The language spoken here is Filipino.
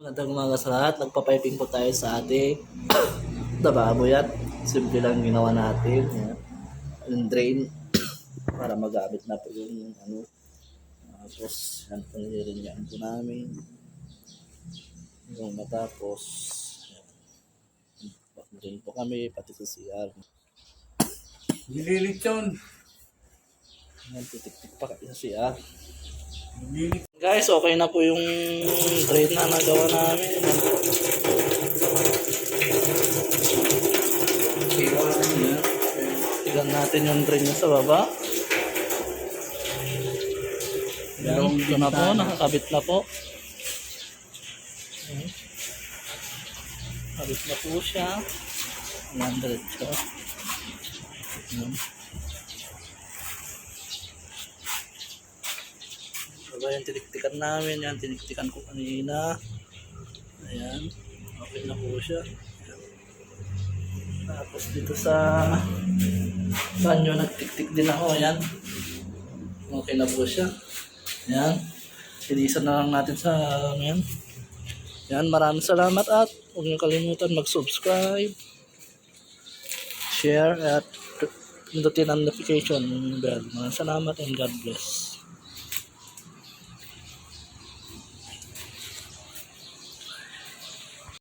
Magandang umaga sa lahat. Nagpa-piping po tayo sa ating lababo yan. Simple lang ginawa natin. Yan. Yung drain para magamit na po yung ano. Tapos yan po nililinyan po namin. Yung matapos drain po kami pati sa CR. Nililit yun. Yan, titik-tik pa kayo sa CR. Nililit. Guys, okay na po yung drain na nagawa namin. Yan. Tignan natin yung drain niya sa baba. Yan, ito na po, nakakabit na po. Yan. Kabit na po siya. 100 siya. Yan. Diba yung tiniktikan namin, yan tiniktikan ko kanina. Ayan, okay na po siya. Ayan. Tapos dito sa banyo nagtiktik din ako, ayan. Okay na po siya. Ayan, silisan na lang natin sa ayan. Ayan, maraming salamat at huwag niyo kalimutan mag-subscribe, share at pindutin ang notification bell. Maraming salamat and God bless.